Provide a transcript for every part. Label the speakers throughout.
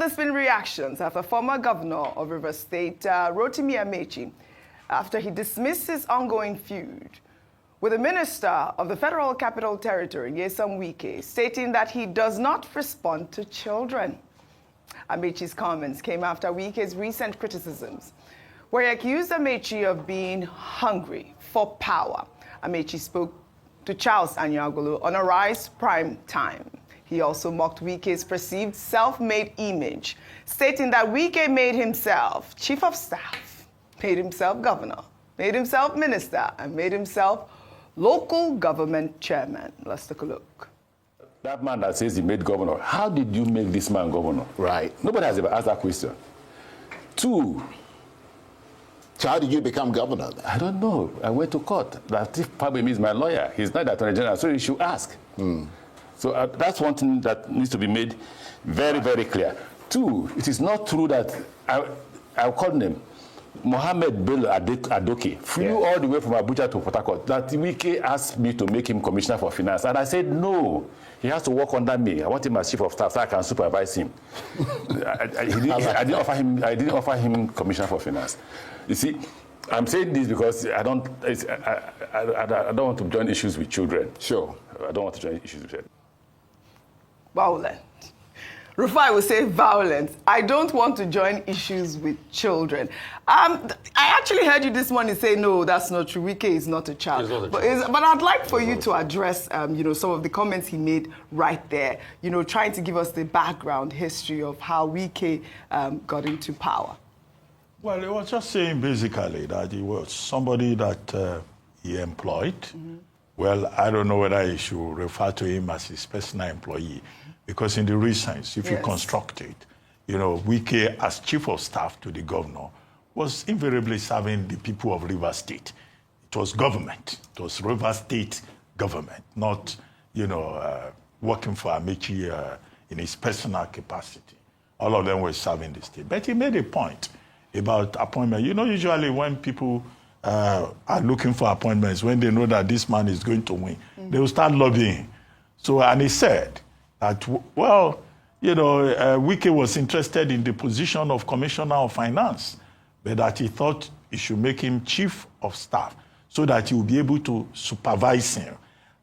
Speaker 1: there's been reactions after former governor of Rivers State, Rotimi Amaechi, after he dismissed his ongoing feud with the minister of the Federal Capital Territory, Amaechi and Wike, stating that he does not respond to children. Amaechi's comments came after Wike's recent criticisms, where he accused Amaechi of being hungry for power. Amaechi spoke to Charles Anyagolo on Arise Prime Time. He also mocked Wike's perceived self-made image, stating that Wike made himself chief of staff, made himself governor, made himself minister, and made himself local government chairman. Let's take a look.
Speaker 2: That man that says he made governor, how did you make this man governor?
Speaker 3: Right.
Speaker 2: Nobody has ever asked that question. Two,
Speaker 3: so how did you become governor?
Speaker 2: I don't know. I went to court. Lateef Fagbemi is my lawyer. He's not the Attorney General, so you should ask. So that's one thing that needs to be made very, very clear. Two, it is not true that I'll call him Mohammed Bello Adoke flew all the way from Abuja to Port Harcourt. That Wike asked me to make him commissioner for finance, and I said no. He has to work under me. I want him as chief of staff so I can supervise him. I didn't offer him commissioner for finance. You see, I'm saying this because I don't want to join issues with children.
Speaker 3: Sure.
Speaker 2: I don't want to join issues with children.
Speaker 1: Violent. Rufai will say violent. I don't want to join issues with children. I actually heard you this morning say, no, that's not true. Wike is not a child. But I'd like for you to address, some of the comments he made right there, trying to give us the background history of how Wike got into power.
Speaker 4: Well, he was just saying basically that he was somebody that he employed. Well, I don't know whether he should refer to him as his personal employee, because in the real sense, if you construct it, Wike as chief of staff to the governor was invariably serving the people of Rivers State. It was government. It was Rivers State government, not, working for Amaechi in his personal capacity. All of them were serving the state. But he made a point about appointment. Usually when people are looking for appointments, when they know that this man is going to win, they will start lobbying. And he said that, well, Wike was interested in the position of Commissioner of Finance, but that he thought he should make him chief of staff so that he will be able to supervise him.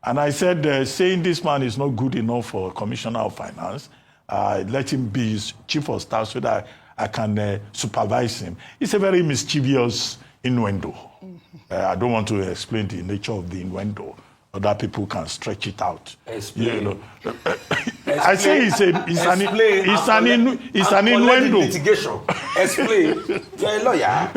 Speaker 4: And I said, saying this man is not good enough for Commissioner of Finance, let him be his chief of staff so that I can supervise him. It's a very mischievous innuendo. I don't want to explain the nature of the innuendo. Other people can stretch it out.
Speaker 5: Explain.
Speaker 4: I say it's an innuendo.
Speaker 5: Litigation. Explain. You're a lawyer.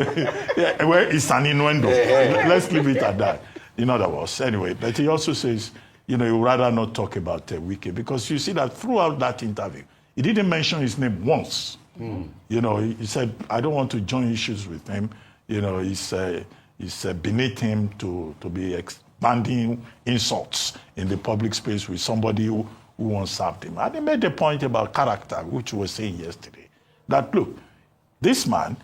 Speaker 4: Well, it's an innuendo. Let's leave it at that. In other words, anyway. But he also says, he would rather not talk about Wike, because you see that throughout that interview, he didn't mention his name once. He said, I don't want to join issues with him. It's beneath him to be expanding insults in the public space with somebody who once served him. And he made a point about character, which we were saying yesterday, that, look, this man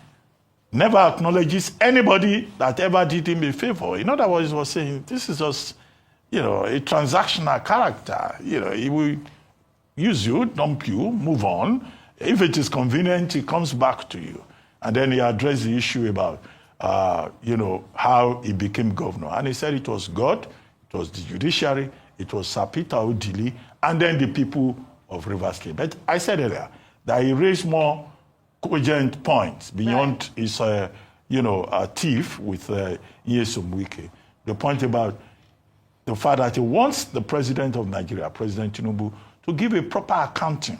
Speaker 4: never acknowledges anybody that ever did him a favor. In other words, he was saying, this is just, a transactional character. He will use you, dump you, move on. If it is convenient, he comes back to you. And then he addressed the issue about, how he became governor. And he said it was God, it was the judiciary, it was Sir Peter Odili, and then the people of Rivers State. But I said earlier that he raised more cogent points beyond his, a thief with Amaechi and Wike. The point about the fact that he wants the president of Nigeria, President Tinubu, to give a proper accounting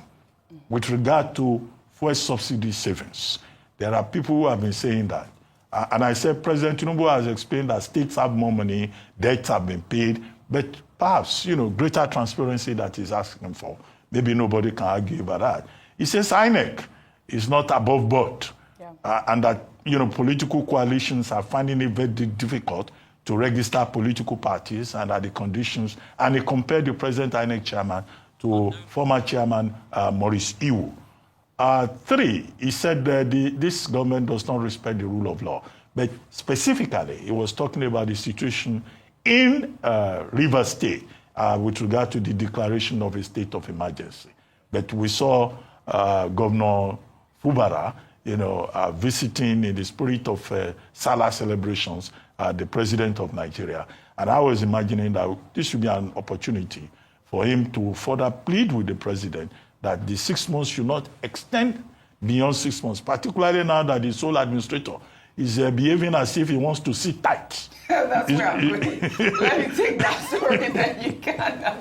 Speaker 4: with regard to fuel subsidy savings. There are people who have been saying that. And I said, President Tinubu has explained that states have more money, debts have been paid, but perhaps, greater transparency that he's asking for. Maybe nobody can argue about that. He says INEC is not above board, and that, political coalitions are finding it very difficult to register political parties and at the conditions, and he compared the present INEC chairman to former chairman Maurice Iwu. Three, he said that this government does not respect the rule of law. But specifically, he was talking about the situation in Rivers State with regard to the declaration of a state of emergency. But we saw Governor Fubara, visiting in the spirit of Salah celebrations, the president of Nigeria. And I was imagining that this should be an opportunity for him to further plead with the president that the 6 months should not extend beyond 6 months, particularly now that the sole administrator is behaving as if he wants to sit tight.
Speaker 1: That's where I'm going. Let me take that story that you can.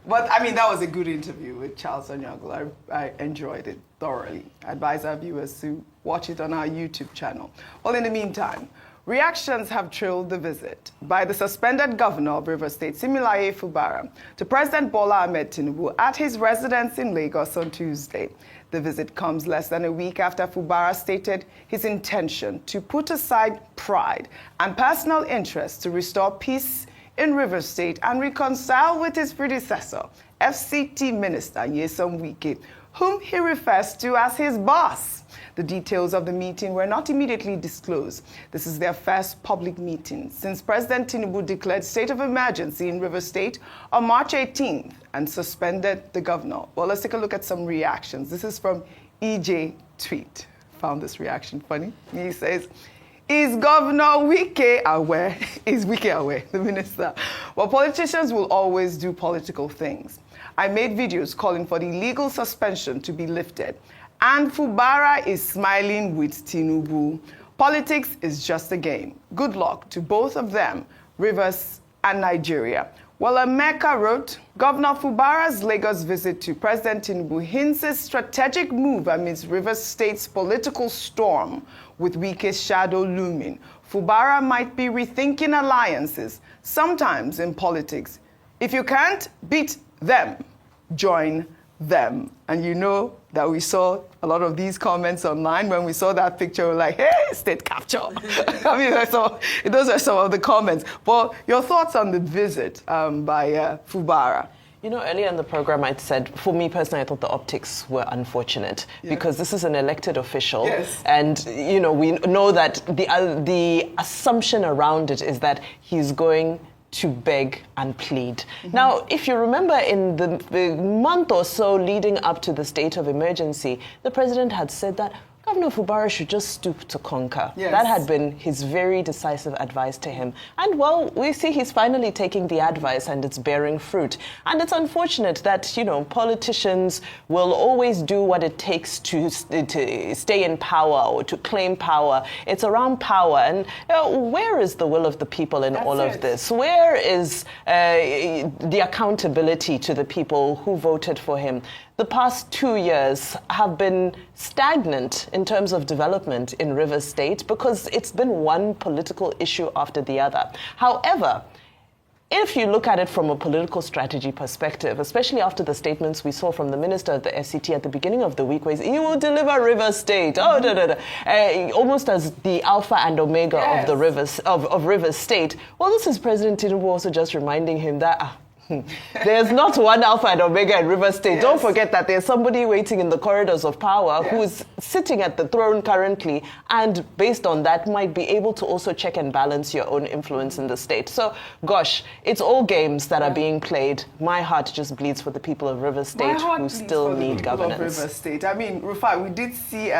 Speaker 1: But, I mean, that was a good interview with Charles Onyango. I enjoyed it thoroughly. I advise our viewers to watch it on our YouTube channel. Well, in the meantime, reactions have trailed the visit by the suspended governor of Rivers State, Similaye Fubara, to President Bola Ahmed Tinubu at his residence in Lagos on Tuesday. The visit comes less than a week after Fubara stated his intention to put aside pride and personal interests to restore peace in Rivers State and reconcile with his predecessor, FCT Minister Nyesom Wike, whom he refers to as his boss. The details of the meeting were not immediately disclosed. This is their first public meeting since President Tinubu declared state of emergency in Rivers State on March 18th and suspended the governor. Well, let's take a look at some reactions. This is from EJ Tweet. Found this reaction funny. He says, "Is Governor Wike aware?" Is Wike aware, the minister? Well, politicians will always do political things. I made videos calling for the illegal suspension to be lifted. And Fubara is smiling with Tinubu. Politics is just a game. Good luck to both of them, Rivers and Nigeria. Well, Emeka wrote, Governor Fubara's Lagos visit to President Tinubu hints a strategic move amidst Rivers State's political storm, with Wike's shadow looming. Fubara might be rethinking alliances, sometimes in politics. If you can't beat them, join them. And you know that we saw a lot of these comments online. When we saw that picture, we were like, hey, state capture. I mean, those are some of the comments. But your thoughts on the visit by Fubara?
Speaker 6: You know, earlier in the program, I said, for me personally, I thought the optics were unfortunate because this is an elected official.
Speaker 1: Yes.
Speaker 6: And, you know, we know that the assumption around it is that he's going to beg and plead. Mm-hmm. Now, if you remember in the month or so leading up to the state of emergency, the president had said that Governor Fubara should just stoop to conquer.
Speaker 1: Yes.
Speaker 6: That had been his very decisive advice to him. And, well, we see he's finally taking the advice and it's bearing fruit. And it's unfortunate that, you know, politicians will always do what it takes to stay in power or to claim power. It's around power. And where is the will of the people in all of this? Where is the accountability to the people who voted for him? The past 2 years have been stagnant in terms of development in Rivers State because it's been one political issue after the other. However, if you look at it from a political strategy perspective, especially after the statements we saw from the minister of the FCT at the beginning of the week, where he will deliver Rivers State, almost as the alpha and omega of the Rivers State. Well, this is President Tinubu also just reminding him that there's not one alpha and omega in Rivers State. Yes. Don't forget that there's somebody waiting in the corridors of power who's sitting at the throne currently, and based on that might be able to also check and balance your own influence in the state. So, gosh, it's all games that are being played. My heart just bleeds for the people of Rivers State who still need governance.
Speaker 1: Rivers State. I mean, Rufai, we did see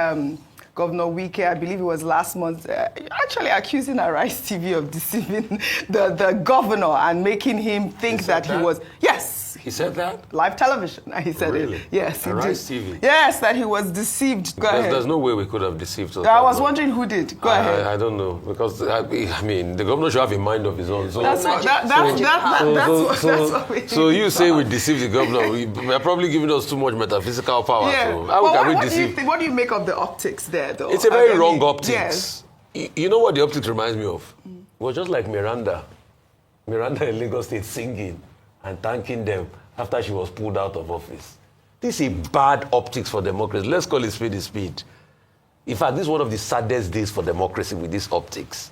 Speaker 1: Governor Wike, I believe it was last month, actually accusing Harass TV of deceiving the governor and making him think that he was... Yes.
Speaker 5: He said that?
Speaker 1: Live television. He said it. Yes, he did.
Speaker 5: Harass TV?
Speaker 1: Yes, that he was deceived. Go ahead.
Speaker 5: There's no way we could have deceived us.
Speaker 1: I was wondering who did. Go ahead.
Speaker 5: I don't know, because, I mean, the governor should have a mind of his own. So,
Speaker 1: that's what
Speaker 5: so you say we deceived the governor. We're probably giving us too much metaphysical power.
Speaker 1: Yeah.
Speaker 5: So how can we deceive?
Speaker 1: What do you make of the optics there, though?
Speaker 5: It's a very wrong optics. Yes. You know what the optics reminds me of? It was just like Miranda in Lagos State singing and thanking them after she was pulled out of office. This is bad optics for democracy. Let's call it speed is speed. In fact, this is one of the saddest days for democracy with these optics.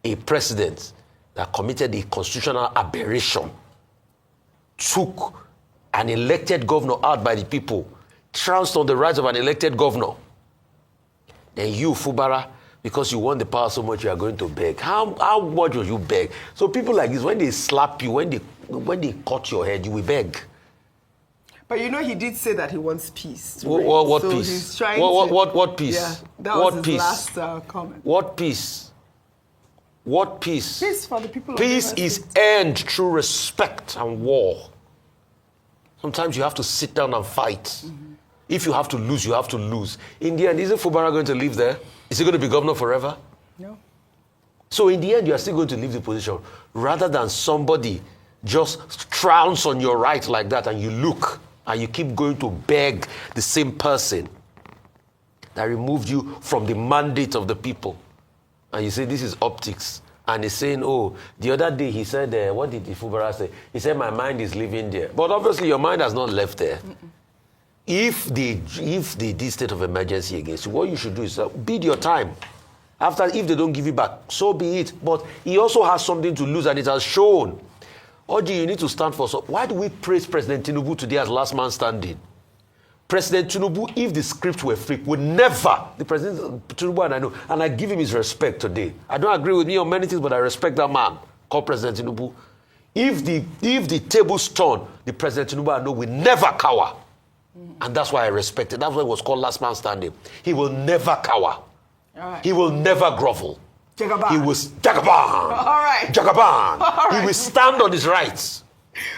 Speaker 5: A president that committed a constitutional aberration took an elected governor out by the people, trounced on the rights of an elected governor. Then you, Fubara, because you want the power so much, you are going to beg. How much will you beg? So people like this, when they slap you, when they cut your head, you will beg.
Speaker 1: But you know, he did say that he wants peace. To
Speaker 5: What
Speaker 1: reign. So
Speaker 5: peace?
Speaker 1: He's trying
Speaker 5: What peace?
Speaker 1: Yeah, that
Speaker 5: What
Speaker 1: was his
Speaker 5: peace?
Speaker 1: last comment.
Speaker 5: What peace? What peace?
Speaker 1: Peace for the people.
Speaker 5: Peace is earned through respect and war. Sometimes you have to sit down and fight. Mm-hmm. If you have to lose, you have to lose. In the end, isn't Fubara going to live there? Is he going to be governor forever?
Speaker 1: No.
Speaker 5: So in the end, you are still going to leave the position rather than somebody just trounce on your right like that and you look and you keep going to beg the same person that removed you from the mandate of the people. And you say, this is optics. And he's saying, oh, the other day he said, what did Fubara say? He said, my mind is living there. But obviously your mind has not left there. If they did state of emergency against you, what you should do is bid your time. After, if they don't give you back, so be it. But he also has something to lose, and it has shown. Oji, you need to stand for. So why do we praise President Tinubu today as last man standing? President Tinubu, if the script were flipped, would never. The President Tinubu, and I know, and I give him his respect today. I don't agree with me on many things, but I respect that man called President Tinubu. If the tables turn, the President Tinubu, I know, will never cower. And that's why I respect it. That's why it was called last man standing. He will never cower.
Speaker 1: Right.
Speaker 5: He will never grovel.
Speaker 1: Jagaban.
Speaker 5: He will Jagaban.
Speaker 1: All right.
Speaker 5: Jagaban.
Speaker 1: All right.
Speaker 5: He will stand on his rights.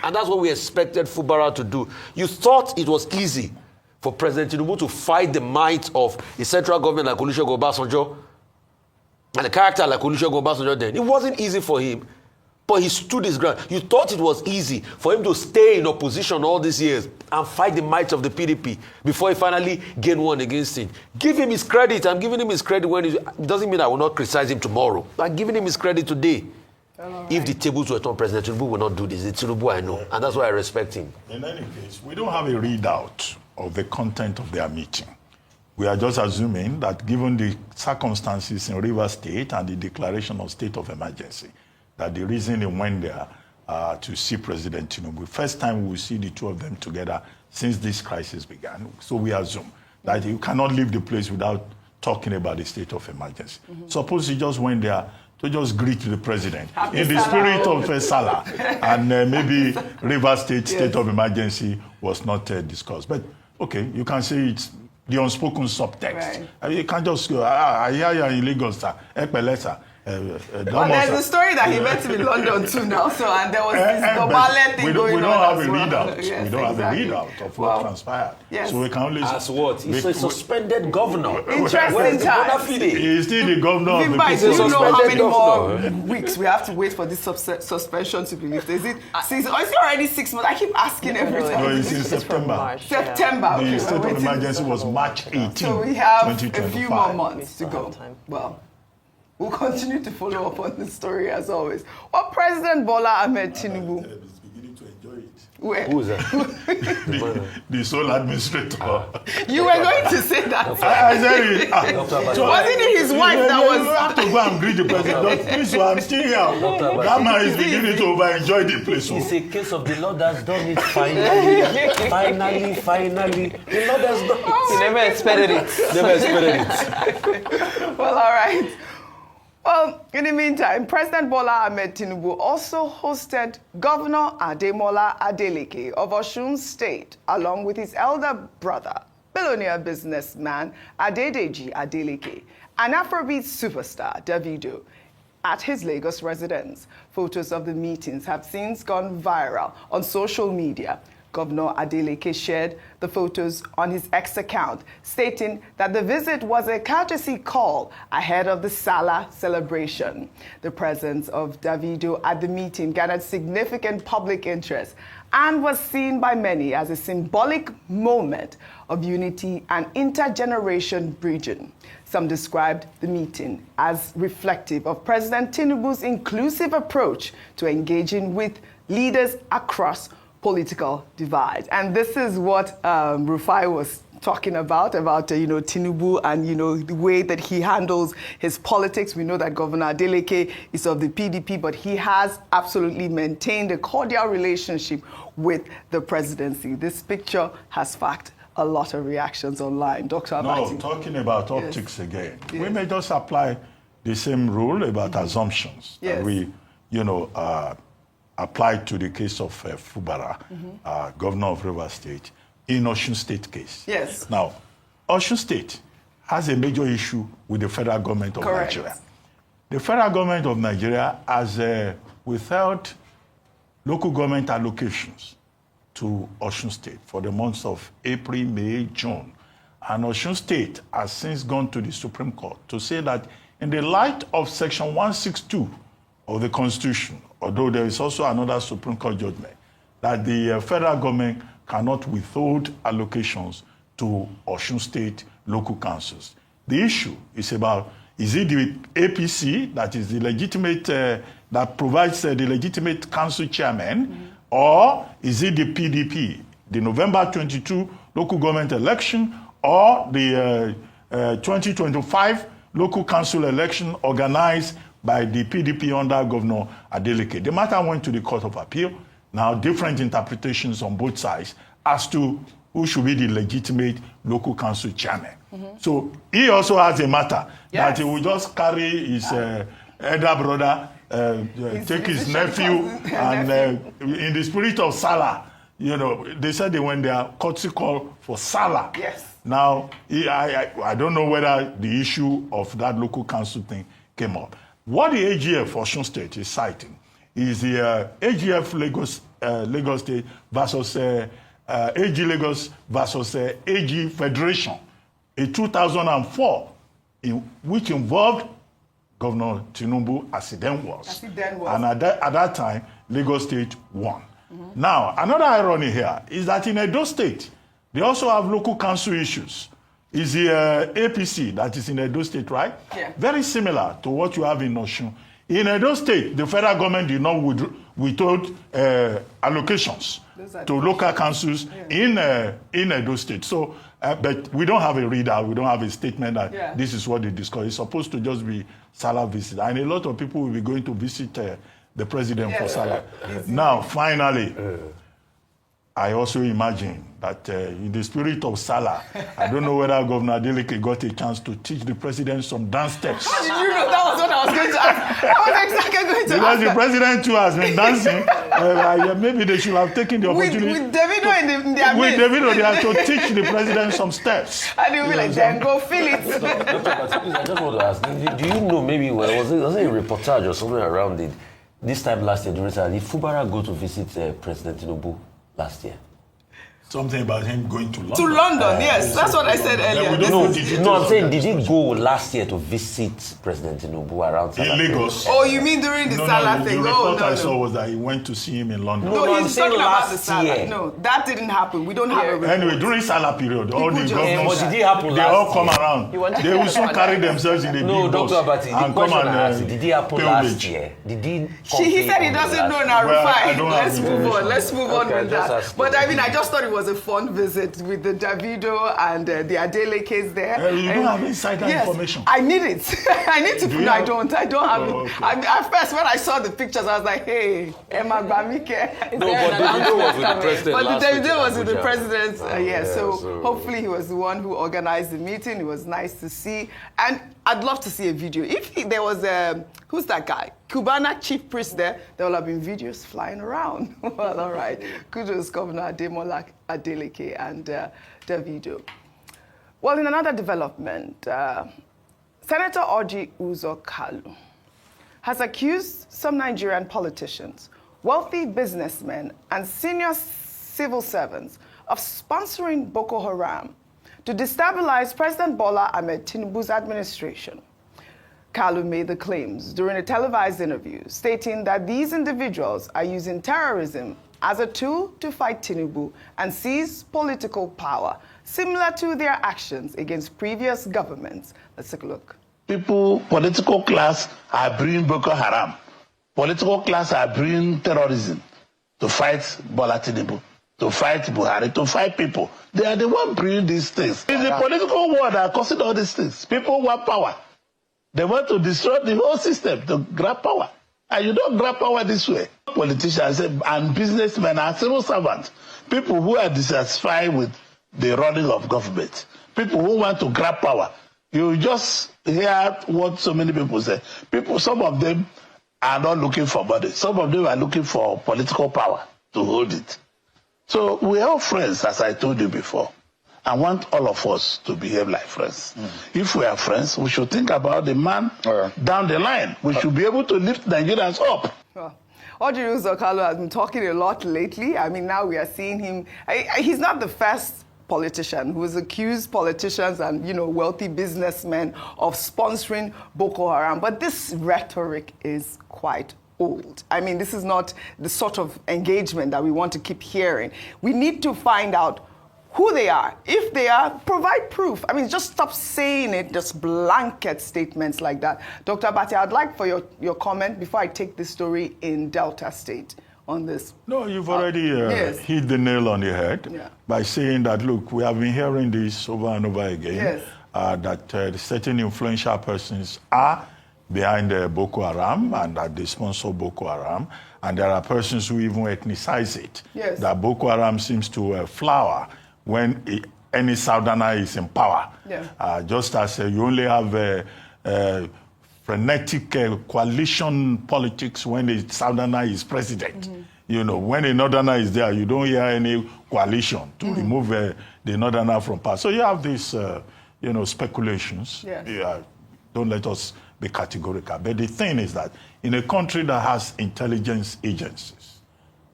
Speaker 5: And that's what we expected Fubara to do. You thought it was easy for President Tinubu to fight the might of the central government like Olusegun Obasanjo and the character like Olusegun Obasanjo then. It wasn't easy for him, but he stood his ground. You thought it was easy for him to stay in opposition all these years and fight the might of the PDP before he finally gained one against him. Give him his credit. I'm giving him his credit when it doesn't mean I will not criticize him tomorrow. I'm giving him his credit today. Right. If the tables were turned, President Tinubu will not do this. It's Tinubu I know, and that's why I respect him.
Speaker 4: In any case, we don't have a readout of the content of their meeting. We are just assuming that given the circumstances in Rivers State and the declaration of state of emergency, that the reason they went there to see President Tinubu, first time we will see the two of them together since this crisis began. So we assume that you cannot leave the place without talking about the state of emergency. Mm-hmm. Suppose he just went there to just greet the president in the spirit of Salah, and maybe Rivers State of emergency was not discussed. But okay, you can say it's the unspoken subtext. Right. You can't just go, I hear you're in Lagos, sir.
Speaker 1: Well, there's a story that he went to London too now, and there was this Dobale thing going on.
Speaker 4: We don't have a readout. Yes, we don't have a readout of what transpired.
Speaker 1: Yes.
Speaker 4: So we can only...
Speaker 5: As what? He's a suspended governor.
Speaker 1: Interesting time.
Speaker 4: He's still the governor of the
Speaker 1: people. Do you know how many
Speaker 5: governor.
Speaker 1: more weeks we have to wait for this suspension to be lifted? Is it already 6 months? I keep asking every time.
Speaker 4: No, it's in September.
Speaker 1: September.
Speaker 4: The state of emergency was March 18,
Speaker 1: So we have
Speaker 4: 2025.
Speaker 1: a few more months to go. Well, we'll continue to follow up on the story as always. Well, President Bola Ahmed Tinubu
Speaker 4: is beginning to enjoy it.
Speaker 1: Where?
Speaker 5: Who is that?
Speaker 4: the sole administrator.
Speaker 1: You were going to say that.
Speaker 4: I said it.
Speaker 1: Wasn't it his wife that was...
Speaker 4: You have to go and greet the president. Please, I'm still here. That man is beginning to over-enjoy the place.
Speaker 5: It's a case of the Lord has done it finally. Finally. The Lord has done it.
Speaker 6: He never expected
Speaker 5: it.
Speaker 1: Well, all right. Well, in the meantime, President Bola Ahmed Tinubu also hosted Governor Ademola Adeleke of Osun State, along with his elder brother, billionaire businessman Adedeji Adeleke, and Afrobeat superstar Davido, at his Lagos residence. Photos of the meetings have since gone viral on social media. Governor Adeleke shared the photos on his X account, stating that the visit was a courtesy call ahead of the Salah celebration. The presence of Davido at the meeting garnered significant public interest and was seen by many as a symbolic moment of unity and intergeneration bridging. Some described the meeting as reflective of President Tinubu's inclusive approach to engaging with leaders across political divide. And this is what Rufai was talking about Tinubu and, the way that he handles his politics. We know that Governor Adeleke is of the PDP, but he has absolutely maintained a cordial relationship with the presidency. This picture has sparked a lot of reactions online. Dr. Amaechi.
Speaker 4: No, talking about optics again. Yes. We may just apply the same rule about assumptions that we, applied to the case of Fubara, governor of Rivers State. in Osun State case.
Speaker 1: Yes.
Speaker 4: Now, Osun State has a major issue with the federal government of
Speaker 1: Correct.
Speaker 4: Nigeria. The federal government of Nigeria has withheld local government allocations to Osun State for the months of April, May, June. And Osun State has since gone to the Supreme Court to say that in the light of Section 162 of the Constitution, although there is also another Supreme Court judgment, that the federal government cannot withhold allocations to Osun State local councils. The issue is about, is it the APC that is the legitimate, that provides the legitimate council chairman, or is it the PDP, the November 22 local government election, or the 2025 local council election organized by the PDP under Governor Adelekes? The matter went to the Court of Appeal. Now, different interpretations on both sides as to who should be the legitimate local council chairman. So he also has a matter that he will just carry his elder brother, take his nephew, and in the spirit of Salah, you know, they said they went there, courtesy call for Salah.
Speaker 1: Yes.
Speaker 4: Now, I don't know whether the issue of that local council thing came up. What the AGF Osun State is citing is the AGF Lagos State versus AG Lagos versus AG Federation in 2004, which involved Governor Tinubu as he then was. And at that time, Lagos State won. Now, another irony here is that in Edo State, they also have local council issues. Is the APC that is in Edo State, right?
Speaker 1: Yeah.
Speaker 4: Very similar to what you have in Osun. In Edo State, the federal government did not withhold allocations to local councils in Edo State. So, but we don't have a readout, we don't have a statement that this is what they discussed. It's supposed to just be Salah visit. And a lot of people will be going to visit the president for Salah. Now, finally, I also imagine that in the spirit of Salah, I don't know whether Governor Adelekes got a chance to teach the president some dance steps.
Speaker 1: How did you know? That was what I was going to ask. I was exactly going to
Speaker 4: Because
Speaker 1: ask
Speaker 4: the president too has been dancing. Maybe they should have taken the opportunity.
Speaker 1: With Davido in their
Speaker 4: With
Speaker 1: midst.
Speaker 4: Davido, they have to teach the president some steps.
Speaker 1: And he'll be like, then go feel it.
Speaker 5: I just want to ask, do you know maybe, was it a reportage or something around it, this time last year, during Saturday, did Fubara go to visit President Tinubu last year?
Speaker 4: Something about him going to London.
Speaker 1: To London, yes. That's what I said earlier.
Speaker 5: No, I'm saying, did he go last year to visit President Tinubu around
Speaker 4: in Lagos?
Speaker 1: Oh, you mean during the Salah thing?
Speaker 4: The report I saw was that he went to see him in London.
Speaker 1: No,
Speaker 5: I'm
Speaker 1: he's
Speaker 5: saying
Speaker 1: talking about the
Speaker 5: last
Speaker 1: Salah.
Speaker 5: year.
Speaker 1: No, that didn't happen. We don't have a report.
Speaker 4: Anyway, during Salah period, all the
Speaker 1: just-
Speaker 4: governors,
Speaker 5: What did it happen
Speaker 4: they all
Speaker 5: last
Speaker 4: come
Speaker 5: year?
Speaker 4: around. They will soon carry themselves in a
Speaker 5: No,
Speaker 4: big bus
Speaker 5: Dr. Abati, the
Speaker 4: and come
Speaker 5: question I asked,
Speaker 4: and
Speaker 5: did it happen last year? Did he
Speaker 1: He said he doesn't know now.
Speaker 4: Well, I
Speaker 1: Fine.
Speaker 4: don't have
Speaker 1: Let's move
Speaker 4: information.
Speaker 1: on. Let's move on
Speaker 5: Okay,
Speaker 1: with
Speaker 5: just
Speaker 1: that.
Speaker 5: ask
Speaker 1: But
Speaker 5: him.
Speaker 1: I mean, I just thought it was a fun visit with the Davido and the Adelekes there.
Speaker 4: You don't have insider information.
Speaker 1: I need it. I need to.
Speaker 4: Do you
Speaker 1: No, I
Speaker 4: have-
Speaker 1: don't. I don't have
Speaker 4: Oh,
Speaker 1: it.
Speaker 4: okay.
Speaker 1: At first, when I saw the pictures, I was like, "Hey, Emma Bamike."
Speaker 5: No, but Davido was with the president
Speaker 1: But
Speaker 5: last
Speaker 1: the
Speaker 5: week
Speaker 1: Davido
Speaker 5: in
Speaker 1: was with the
Speaker 5: Abuja.
Speaker 1: president.
Speaker 5: Yeah,
Speaker 1: So
Speaker 5: so-
Speaker 1: hopefully he was the one who organized the meeting. It was nice to see, and I'd love to see a video. If there was who's that guy? Cubana chief priest there will have been videos flying around. Well, all right. Kudos, Governor Ademola Adeleke and Davido. Well, in another development, Senator OJYOKPE has accused some Nigerian politicians, wealthy businessmen, and senior civil servants of sponsoring Boko Haram to destabilize President Bola Ahmed Tinubu's administration. Kalu made the claims during a televised interview, stating that these individuals are using terrorism as a tool to fight Tinubu and seize political power, similar to their actions against previous governments. Let's take a look.
Speaker 7: People, political class are bringing Boko Haram. Political class are bringing terrorism to fight Bola Tinubu, to fight Buhari, to fight people. They are the one bringing these things. It's the political war that are causing all these things. People want power. They want to destroy the whole system to grab power. And you don't grab power this way. Politicians and businessmen and civil servants, people who are dissatisfied with the running of government, people who want to grab power. You just hear what so many people say. People, some of them are not looking for money. Some of them are looking for political power to hold it. So we're all friends, as I told you before. I want all of us to behave like friends. If we are friends, we should think about the man down the line. We should be able to lift Nigerians up.
Speaker 1: Well, OJYOKPE has been talking a lot lately. I mean, now we are seeing him. He's not the first politician who has accused politicians and, wealthy businessmen of sponsoring Boko Haram. But this rhetoric is quite old. I mean, this is not the sort of engagement that we want to keep hearing. We need to find out who they are. If they are, provide proof. I mean, just stop saying it, just blanket statements like that. Dr. Abati, I'd like for your comment before I take this story in Delta State on this.
Speaker 4: No, you've already hit the nail on the head by saying that, look, we have been hearing this over and over again, that certain influential persons are behind Boko Haram and that they sponsor Boko Haram. And there are persons who even ethnicize it, that Boko Haram seems to flower when any Southerner is in power. Just as you only have frenetic coalition politics when the Southerner is president. When a Northerner is there, you don't hear any coalition to remove the Northerner from power. So you have these, speculations. Don't let us be categorical. But the thing is that in a country that has intelligence agencies,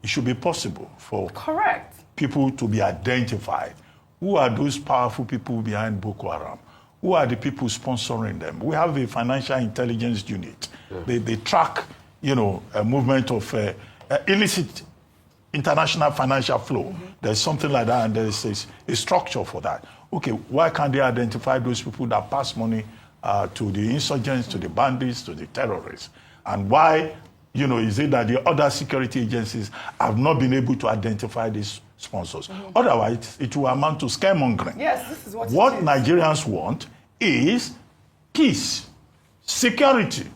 Speaker 4: it should be possible for people to be identified. Who are those powerful people behind Boko Haram? Who are the people sponsoring them? We have a financial intelligence unit. They track, a movement of illicit international financial flow. There's something like that, and there's a structure for that. Okay, why can't they identify those people that pass money to the insurgents, to the bandits, to the terrorists? And why, is it that the other security agencies have not been able to identify these sponsors? Otherwise, it will amount to scaremongering.
Speaker 1: Yes, this is what
Speaker 4: Nigerians want is peace, security.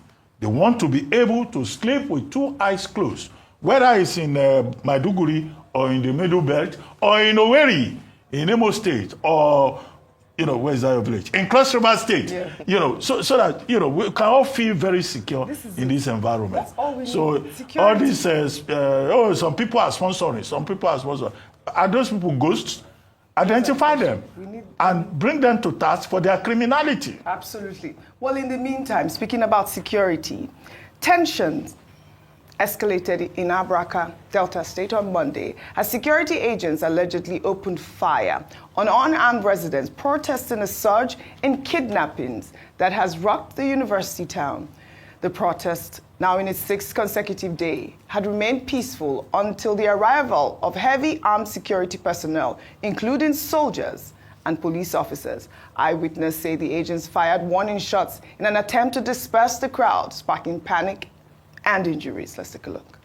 Speaker 4: They want to be able to sleep with two eyes closed, whether it's in Maiduguri or in the Middle Belt or in Owerri, in Imo State, or where's that village? In Cross River State. So that, we can all feel very secure in this environment. So all this says, some people are sponsoring, some people are sponsoring. Are those people ghosts? Identify them and bring them to task for their criminality.
Speaker 1: Absolutely. Well, in the meantime, speaking about security, tensions escalated in Abraka, Delta State on Monday as security agents allegedly opened fire on unarmed residents protesting a surge in kidnappings that has rocked the university town. The protest, now in its sixth consecutive day, had remained peaceful until the arrival of heavy armed security personnel, including soldiers and police officers. Eyewitnesses say the agents fired warning shots in an attempt to disperse the crowd, sparking panic and injuries. Let's take a look.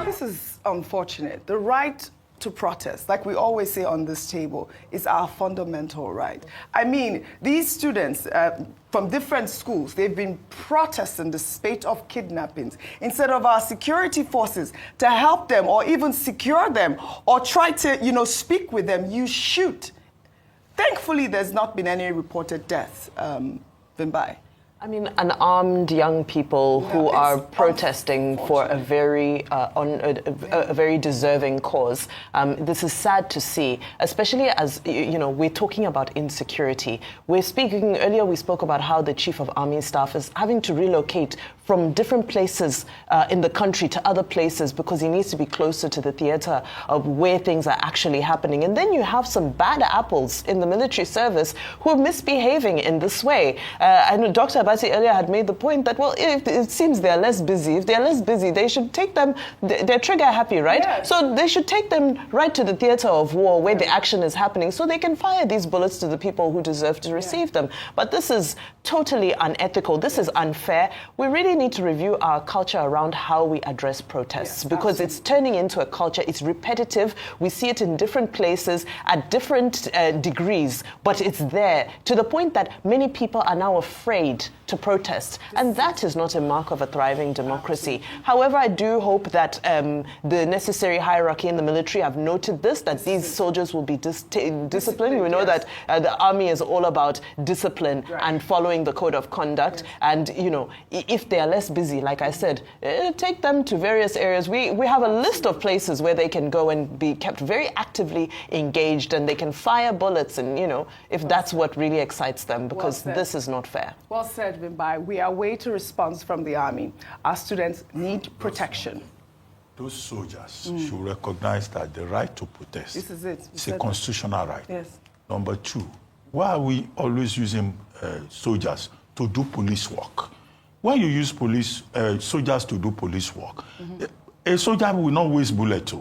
Speaker 1: This is unfortunate. The right to protest, like we always say on this table, is our fundamental right. I mean, these students from different schools, they've been protesting the spate of kidnappings. Instead of our security forces to help them or even secure them or try to, speak with them, you shoot. Thankfully, there's not been any reported deaths, Vimbai.
Speaker 6: I mean, unarmed young people who are protesting for a very deserving cause. This is sad to see, especially as, we're talking about insecurity. We spoke about how the Chief of Army Staff is having to relocate from different places in the country to other places because he needs to be closer to the theater of where things are actually happening. And then you have some bad apples in the military service who are misbehaving in this way. I know Dr. Abati earlier had made the point that, well, if it seems they're less busy. If they're less busy, they should take them, they're trigger happy, right? Yes. So they should take them right to the theater of war where the action is happening so they can fire these bullets to the people who deserve to receive them. But this is totally unethical. This is unfair. We really need to review our culture around how we address protests, because it's turning into a culture. It's repetitive. We see it in different places at different degrees, but it's there to the point that many people are now afraid to protest, and that is not a mark of a thriving democracy. However, I do hope that the necessary hierarchy in the military have noted this, that these soldiers will be disciplined. We know that the army is all about discipline and following the code of conduct. And, you know, if they are less busy, like I said, take them to various areas. We have a list of places where they can go and be kept very actively engaged, and they can fire bullets, and, you know, if that's what really excites them, because this is not fair.
Speaker 1: Well said, Vimbai. We are awaiting a response from the army. Our students need protection.
Speaker 4: Those soldiers should recognize that the right to protest
Speaker 1: This is it.
Speaker 4: is a constitutional right.
Speaker 1: Yes.
Speaker 4: Number two, why are we always using soldiers to do police work? When you use soldiers to do police work, a soldier will not waste bullets.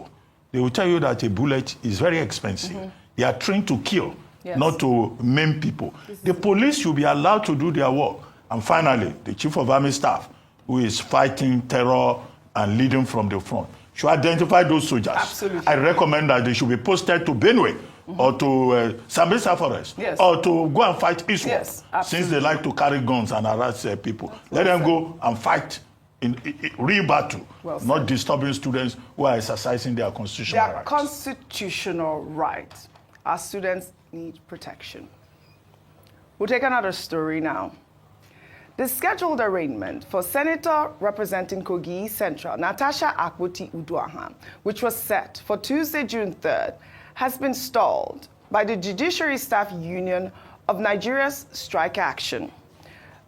Speaker 4: They will tell you that a bullet is very expensive. They are trained to kill, not to maim people. The police should be allowed to do their work. And finally, the Chief of Army Staff, who is fighting terror and leading from the front, should identify those soldiers.
Speaker 1: Absolutely.
Speaker 4: I recommend that they should be posted to Benue or to Sambisa Forest or to go and fight eastward, since they like to carry guns and harass people. Let them go and fight in real battle, not disturbing students who are exercising their constitutional rights.
Speaker 1: Constitutional rights. Our students need protection. We'll take another story now. The scheduled arraignment for Senator representing Kogi Central, Natasha Udah, which was set for Tuesday, June 3rd, has been stalled by the Judiciary Staff Union of Nigeria's strike action.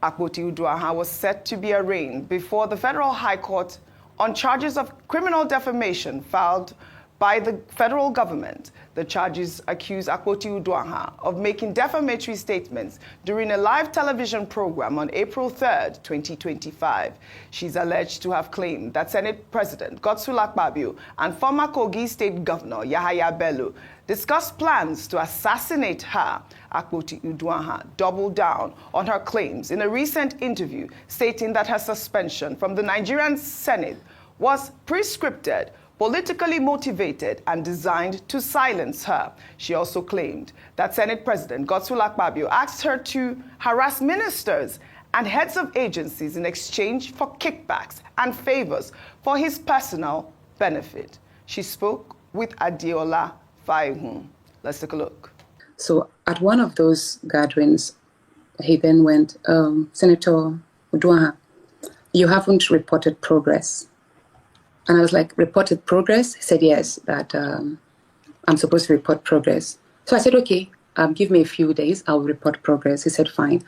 Speaker 1: Udah was set to be arraigned before the Federal High Court on charges of criminal defamation filed by the federal government. The charges accuse Udah of making defamatory statements during a live television program on April 3rd, 2025. She's alleged to have claimed that Senate President Akpabio and former Kogi State Governor Yahaya Bello discussed plans to assassinate her. Udah doubled down on her claims in a recent interview, stating that her suspension from the Nigerian Senate was prescripted, politically motivated, and designed to silence her. She also claimed that Senate President Akpabio asked her to harass ministers and heads of agencies in exchange for kickbacks and favors for his personal benefit. She spoke with Adeola Faihun. Let's take a look.
Speaker 8: So at one of those gatherings, he then went, Senator Udah, you haven't reported progress. And I was like, reported progress? He said, yes, that I'm supposed to report progress. So I said, okay, give me a few days, I'll report progress. He said, fine.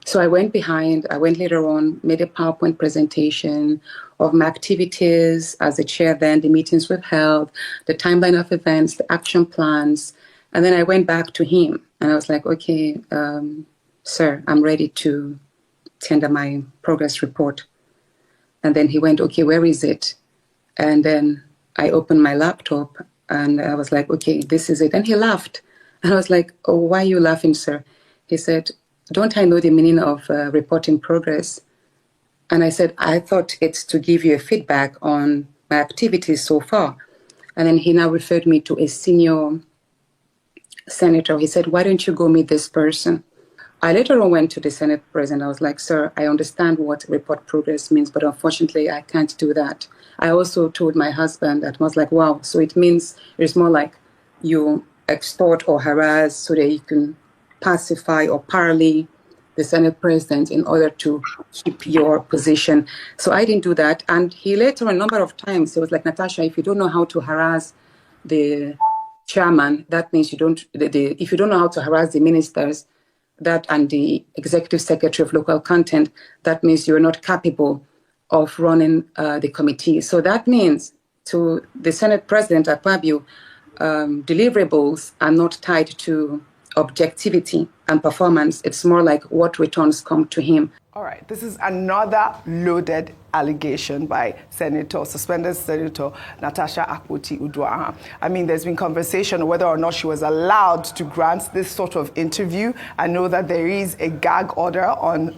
Speaker 8: So I went later on, made a PowerPoint presentation of my activities as the chair then, the meetings we've held, the timeline of events, the action plans. And then I went back to him and I was like, okay, sir, I'm ready to tender my progress report. And then he went, okay, where is it? And then I opened my laptop and I was like, okay, this is it. And he laughed. And I was like, oh, why are you laughing, sir? He said, don't I know the meaning of reporting progress? And I said, I thought it's to give you a feedback on my activities so far. And then he now referred me to a senior senator. He said, why don't you go meet this person? I later on went to the Senate president. I was like, sir, I understand what report progress means, but unfortunately, I can't do that. I also told my husband that I was like, wow, so it means it's more like you extort or harass so that you can pacify or parley the Senate president in order to keep your position. So I didn't do that. And he later, a number of times, he was like, Natasha, if you don't know how to harass the chairman, that means you don't, if you don't know how to harass the ministers, that and the executive secretary of local content, that means you're not capable of running the committee. So that means to the Senate President Akpabio, deliverables are not tied to objectivity and performance. It's more like what returns come to him.
Speaker 1: All right, this is another loaded allegation by suspended Senator Natasha Udah. I mean, there's been conversation whether or not she was allowed to grant this sort of interview. I know that there is a gag order on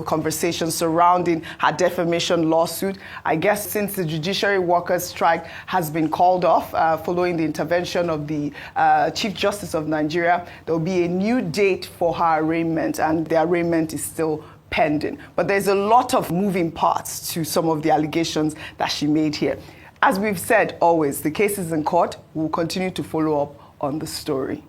Speaker 1: conversations surrounding her defamation lawsuit. I guess since the judiciary workers' strike has been called off following the intervention of the Chief Justice of Nigeria, there will be a new date for her arraignment, and the arraignment is still pending. But there's a lot of moving parts to some of the allegations that she made here. As we've said always, the case is in court. We'll continue to follow up on the story.